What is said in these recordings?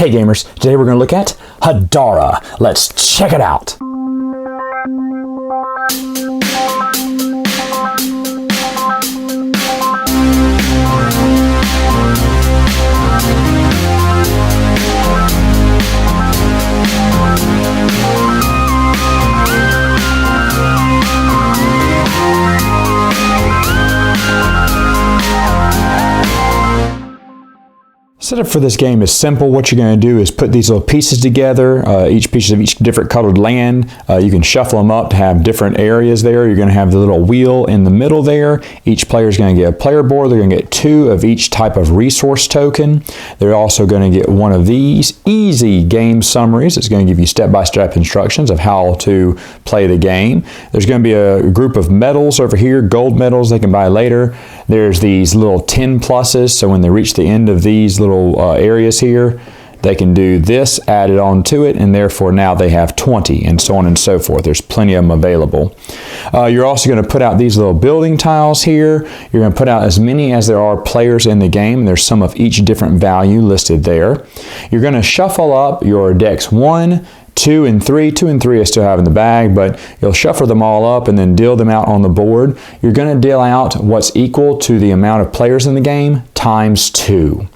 Hey gamers, today we're going to look at Hadara. Let's check it out. Setup for this game is simple. What you're going to do is put these little pieces together, each piece of each different colored land. You can shuffle them up to have different areas there. You're going to have the little wheel in the middle there. Each player is going to get a player board. They're going to get 2 of each type of resource token. They're also going to get one of these easy game summaries. It's going to give you step-by-step instructions of how to play the game. There's going to be a group of medals over here, gold medals they can buy later. There's these little 10 pluses, so when they reach the end of these little areas here, they can do this, add it on to it, and therefore now they have 20, and so on and so forth. There's plenty of them available. You're also going to put out these little building tiles here. You're going to put out as many as there are players in the game, and there's some of each different value listed there. You're going to shuffle up your decks 1, 2, and 3. 2 and 3 I still have in the bag, but you'll shuffle them all up and then deal them out on the board. You're going to deal out what's equal to the amount of players in the game times 2.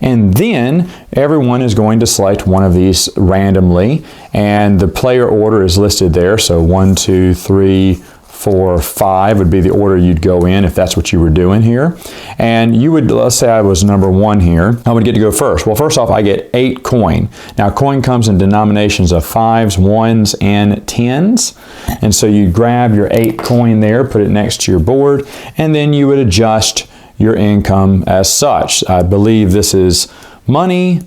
And then everyone is going to select one of these randomly, and the player order is listed there. So 1, 2, 3, 4, 5 would be the order you'd go in if that's what you were doing here. And you would, let's say I was number 1 here, I would get to go first. Well, first off, I get 8 coin. Now, coin comes in denominations of 5s, 1s, and 10s. And so you grab your 8 coin there, put it next to your board, and then you would adjust your income as such. I believe this is money,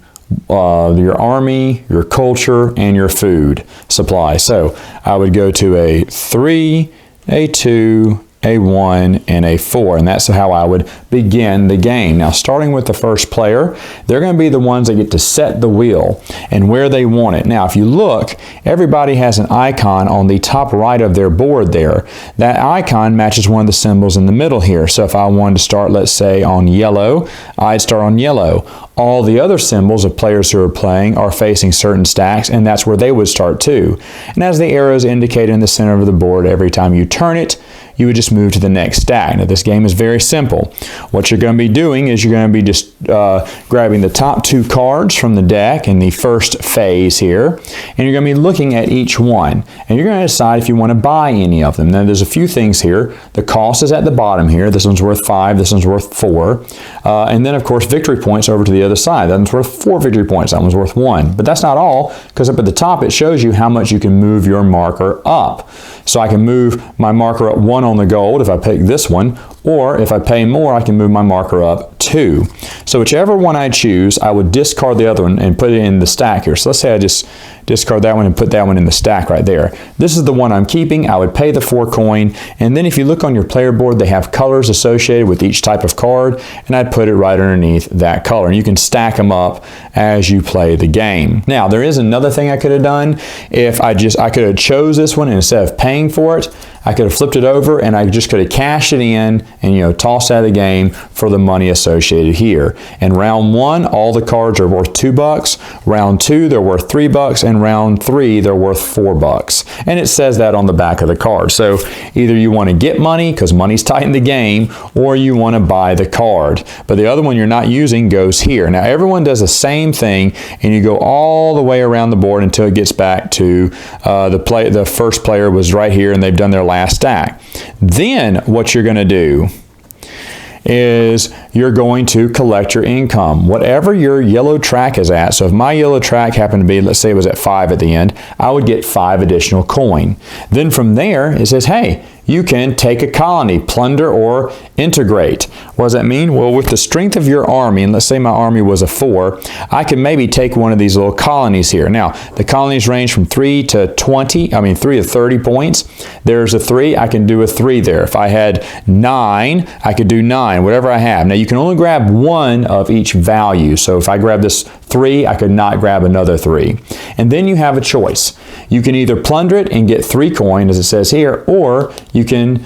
your army, your culture, and your food supply. So I would go to a 3, a 2, a 1, and a 4, and that's how I would begin the game. Now, starting with the first player, they're going to be the ones that get to set the wheel and where they want it. Now, if you look, everybody has an icon on the top right of their board there. That icon matches one of the symbols in the middle here. So if I wanted to start, let's say, on yellow, I'd start on yellow. All the other symbols of players who are playing are facing certain stacks, and that's where they would start too. And as the arrows indicate in the center of the board, every time you turn it, you would just move to the next stack. Now, this game is very simple. What you're going to be doing is you're going to be just grabbing the top 2 cards from the deck in the first phase here, and you're going to be looking at each one, and you're going to decide if you want to buy any of them. Now, there's a few things here. The cost is at the bottom here. This one's worth 5, this one's worth 4, and then, of course, victory points over to the other side. That one's worth 4 victory points, that one's worth 1. But that's not all, because up at the top it shows you how much you can move your marker up. So I can move my marker up 1 on the gold if I pick this one, or if I pay more, I can move my marker up 2. So whichever one I choose, I would discard the other one and put it in the stack here. So let's say I just discard that one and put that one in the stack right there. This is the one I'm keeping. I would pay the 4 coin, and then if you look on your player board, they have colors associated with each type of card, and I'd put it right underneath that color. And you can stack them up as you play the game. Now, there is another thing I could have done. If I could have chose this one, and instead of paying for it, I could have flipped it over, and I just could have cashed it in and tossed out of the game for the money associated here. In round 1, all the cards are worth $2. Round 2, they're worth $3, and round 3, they're worth $4. And it says that on the back of the card. So either you want to get money because money's tight in the game, or you want to buy the card. But the other one you're not using goes here. Now, everyone does the same thing, and you go all the way around the board until it gets back to the first player was right here, and they've done their last stack. Then what you're going to do is you're going to collect your income. Whatever your yellow track is at, so if my yellow track happened to be, let's say it was at 5 at the end, I would get 5 additional coin. Then from there, it says, hey, you can take a colony, plunder, or integrate. What does that mean? Well, with the strength of your army, and let's say my army was a 4, I can maybe take one of these little colonies here. Now, the colonies range from 3 to 30 points. There's a 3, I can do a 3 there. If I had 9, I could do 9, whatever I have. Now, you can only grab 1 of each value. So if I grab this 3, I could not grab another 3. And then you have a choice. You can either plunder it and get 3 coin, as it says here, or you can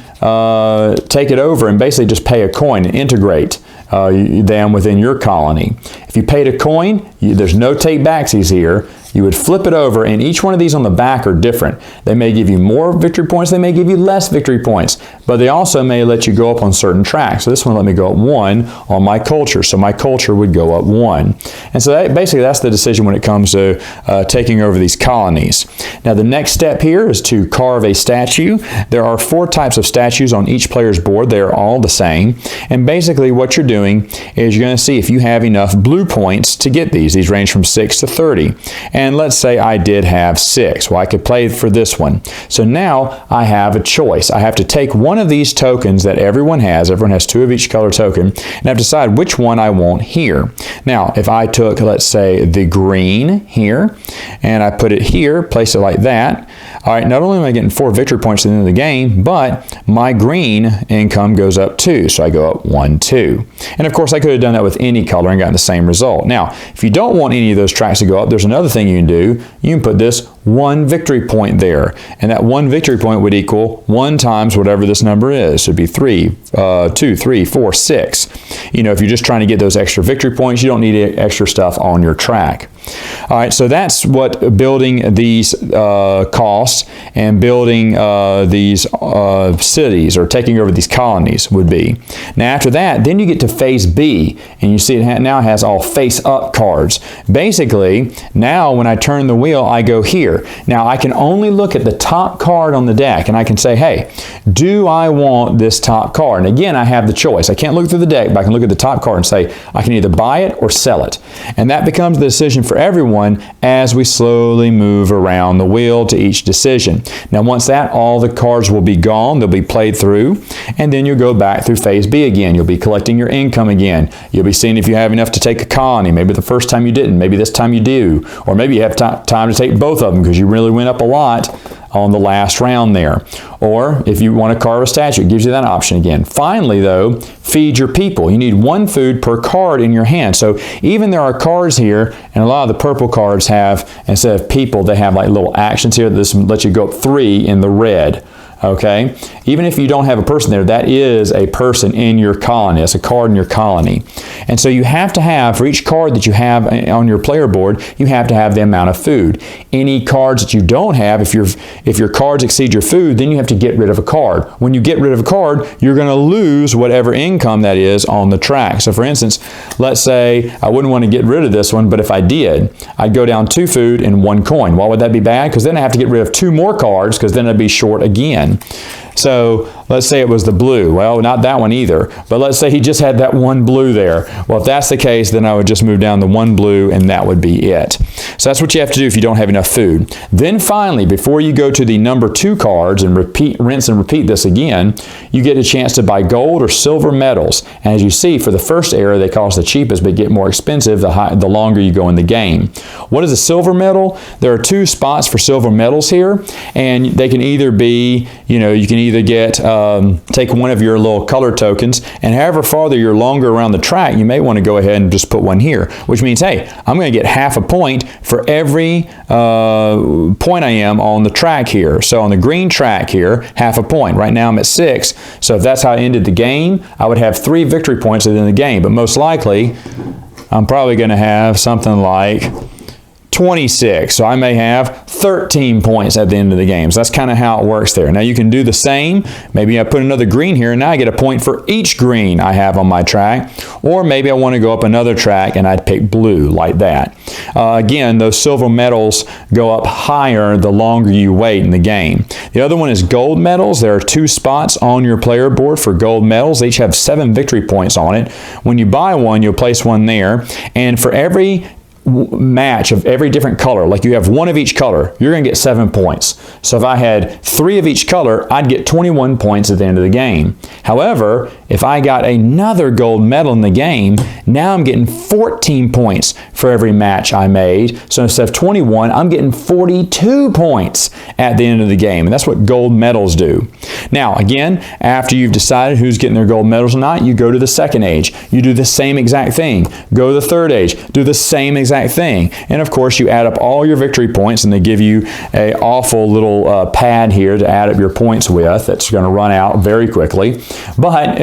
take it over and basically just pay a coin and integrate. them within your colony. If you paid a coin, there's no take-backsies here. You would flip it over, and each one of these on the back are different. They may give you more victory points, they may give you less victory points, but they also may let you go up on certain tracks. So this one let me go up 1 on my culture, so my culture would go up 1. And so basically that's the decision when it comes to taking over these colonies. Now the next step here is to carve a statue. There are 4 types of statues on each player's board. They are all the same. And basically what you're doing is you're going to see if you have enough blue points to get these. These range from 6 to 30. And let's say I did have 6. Well, I could play for this one. So now I have a choice. I have to take one of these tokens that everyone has. Everyone has 2 of each color token. And I have to decide which one I want here. Now, if I took, let's say, the green here, and I put it here, place it like that, all right, not only am I getting 4 victory points at the end of the game, but my green income goes up 2. So I go up 1, 2. And of course, I could have done that with any color and gotten the same result. Now, if you don't want any of those tracks to go up, there's another thing you can do. You can put this 1 victory point there. And that 1 victory point would equal 1 times whatever this number is. So it'd be 2, 3, 4, 6. You know, if you're just trying to get those extra victory points, you don't need extra stuff on your track. All right, so that's what building these costs and building these cities or taking over these colonies would be. Now after that, then you get to phase B, and you see it now has all face-up cards. Basically, now when I turn the wheel, I go here. Now I can only look at the top card on the deck, and I can say, hey, do I want this top card? And again, I have the choice. I can't look through the deck, but I can look at the top card and say, I can either buy it or sell it. And that becomes the decision for everyone as we slowly move around the wheel to each decision. Now once that, all the cards will be gone, they'll be played through, and then you'll go back through phase B again. You'll be collecting your income again. You'll be seeing if you have enough to take a colony. Maybe the first time you didn't, maybe this time you do, or maybe you have time to take both of them because you really went up a lot on the last round there. Or if you want to carve a statue, it gives you that option again. Finally though, feed your people. You need 1 food per card in your hand. So even there are cards here, and a lot of the purple cards have, instead of people, they have like little actions here. This lets you go up 3 in the red. Okay, even if you don't have a person there, that is a person in your colony. That's a card in your colony. And so you have to have, for each card that you have on your player board, you have to have the amount of food. Any cards that you don't have, if your cards exceed your food, then you have to get rid of a card. When you get rid of a card, you're going to lose whatever income that is on the track. So for instance, let's say I wouldn't want to get rid of this one, but if I did, I'd go down 2 food and 1 coin. Why would that be bad? Because then I have to get rid of 2 more cards, because then I'd be short again. So let's say it was the blue. Well, not that one either, but let's say he just had that 1 blue there. Well, if that's the case, then I would just move down the 1 blue and that would be it. So that's what you have to do if you don't have enough food. Then finally, before you go to the number 2 cards and rinse and repeat this again, you get a chance to buy gold or silver medals. And as you see, for the first area, they cost the cheapest but get more expensive the longer you go in the game. What is a silver medal? There are 2 spots for silver medals here, and they can either be, you can either get take one of your little color tokens, and however farther you're longer around the track, you may want to go ahead and just put one here, which means, hey, I'm going to get half a point for every point I am on the track here. So on the green track here, half a point. Right now I'm at 6, so if that's how I ended the game, I would have 3 victory points at the end of the game, but most likely I'm probably going to have something like 26. So I may have 13 points at the end of the game. So that's kind of how it works there. Now you can do the same. Maybe I put another green here and now I get a point for each green I have on my track. Or maybe I want to go up another track and I'd pick blue like that. Again, those silver medals go up higher the longer you wait in the game. The other one is gold medals. There are 2 spots on your player board for gold medals. They each have 7 victory points on it. When you buy one, you'll place one there. And for every match of every different color, like you have 1 of each color, you're going to get 7 points. So if I had 3 of each color, I'd get 21 points at the end of the game. However, if I got another gold medal in the game, now I'm getting 14 points for every match I made. So instead of 21, I'm getting 42 points at the end of the game. And that's what gold medals do. Now, again, after you've decided who's getting their gold medals or not, you go to the second age. You do the same exact thing. Go to the third age. Do the same exact thing. And of course, you add up all your victory points, and they give you an awful little pad here to add up your points with. That's going to run out very quickly. But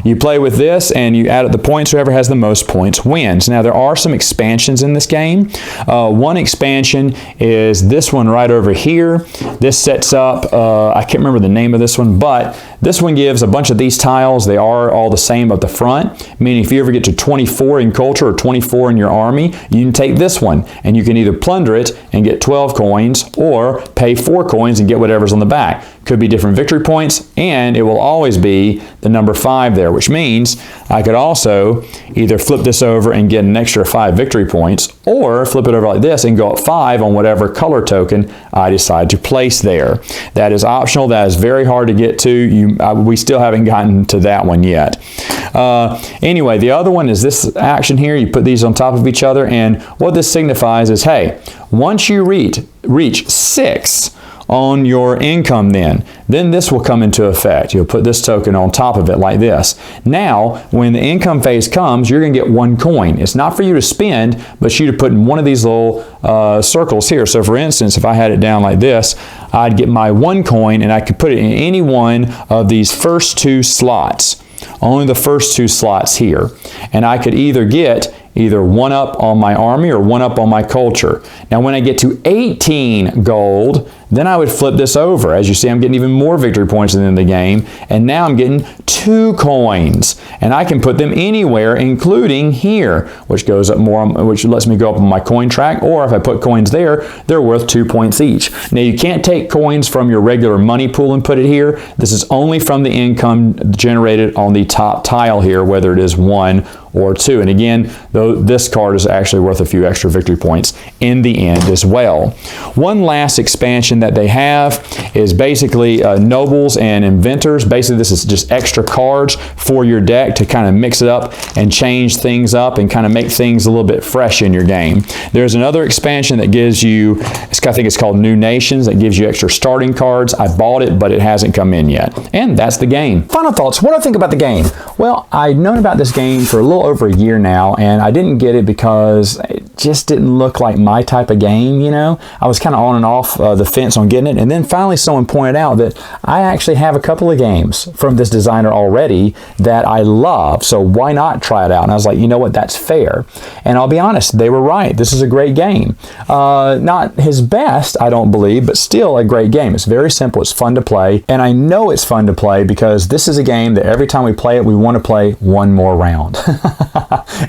You play with this and you add up the points. Whoever has the most points wins. Now there are some expansions in this game. One expansion is this one right over here. This sets up, I can't remember the name of this one, but this one gives a bunch of these tiles. They are all the same at the front, meaning if you ever get to 24 in culture or 24 in your army, you can take this one and you can either plunder it and get 12 coins or pay 4 coins and get whatever's on the back. Could be different victory points, and it will always be the number 5 there, which means I could also either flip this over and get an extra 5 victory points, or flip it over like this and go up 5 on whatever color token I decide to place there. That is optional. That is very hard to get to. We still haven't gotten to that one yet. Anyway, the other one is this action here. You put these on top of each other, and what this signifies is, hey, once you reach 6 on your income, then this will come into effect. You'll put this token on top of it like this. Now, when the income phase comes, you're going to get 1 coin. It's not for you to spend, but you to put in one of these little circles here. So for instance, if I had it down like this, I'd get my 1 coin, and I could put it in any one of these first 2 slots. Only the first 2 slots here. And I could either get 1 up on my army or 1 up on my culture. Now when I get to 18 gold, then I would flip this over. As you see, I'm getting even more victory points in the game, and now I'm getting 2 coins, and I can put them anywhere, including here, which goes up more, which lets me go up on my coin track, or if I put coins there, they're worth 2 points each. Now you can't take coins from your regular money pool and put it here. This is only from the income generated on the top tile here, whether it is 1 or 2. And again, though, this card is actually worth a few extra victory points in the end as well. One last expansion that they have is basically Nobles and Inventors. Basically, this is just extra cards for your deck to kind of mix it up and change things up and kind of make things a little bit fresh in your game. There's another expansion that gives you, I think it's called New Nations, that gives you extra starting cards. I bought it, but it hasn't come in yet. And that's the game. Final thoughts. What do I think about the game? Well, I'd known about this game for a little over a year now, and I didn't get it because it just didn't look like my type of game, you know. I was kind of on and off the fence on getting it, and then finally someone pointed out that I actually have a couple of games from this designer already that I love, so why not try it out? And I was like, you know what, that's fair. And I'll be honest, they were right. This is a great game. Not his best, I don't believe, but still a great game. It's very simple, it's fun to play, and I know it's fun to play because this is a game that every time we play it, we want to play one more round.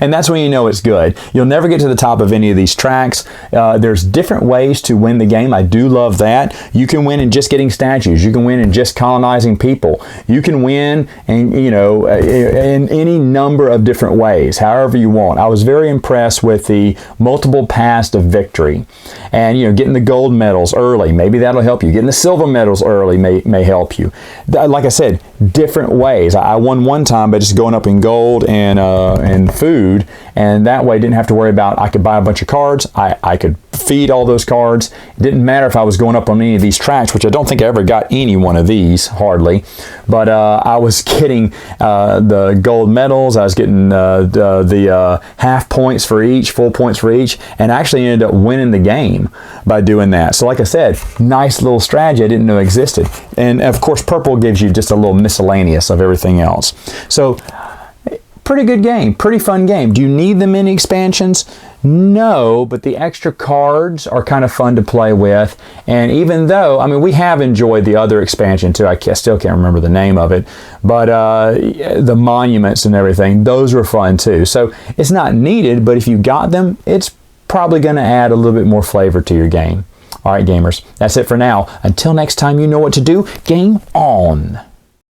And that's when you know it's good. You'll never get to the top of any of these tracks. There's different ways to win the game. I do love that. You can win in just getting statues. You can win in just colonizing people. You can win in, you know, in any number of different ways, however you want. I was very impressed with the multiple paths to victory. And, you know, getting the gold medals early, maybe that'll help you. Getting the silver medals early may help you. Like I said, different ways. I won one time by just going up in gold and food, and that way I didn't have to worry about, I could buy a bunch of cards, I could feed all those cards. It didn't matter if I was going up on any of these tracks, which I don't think I ever got any one of these, hardly, but I was getting the gold medals, I was getting the half points for each, full points for each, and actually ended up winning the game by doing that. So like I said, nice little strategy I didn't know existed. And of course purple gives you just a little miscellaneous of everything else. So pretty good game, pretty fun game. Do you need the mini expansions? No, but the extra cards are kind of fun to play with. And even though, I mean, we have enjoyed the other expansion too. I still can't remember the name of it, but the monuments and everything, those were fun too. So it's not needed, but if you got them, it's probably going to add a little bit more flavor to your game. All right, gamers, that's it for now. Until next time, you know what to do. Game on.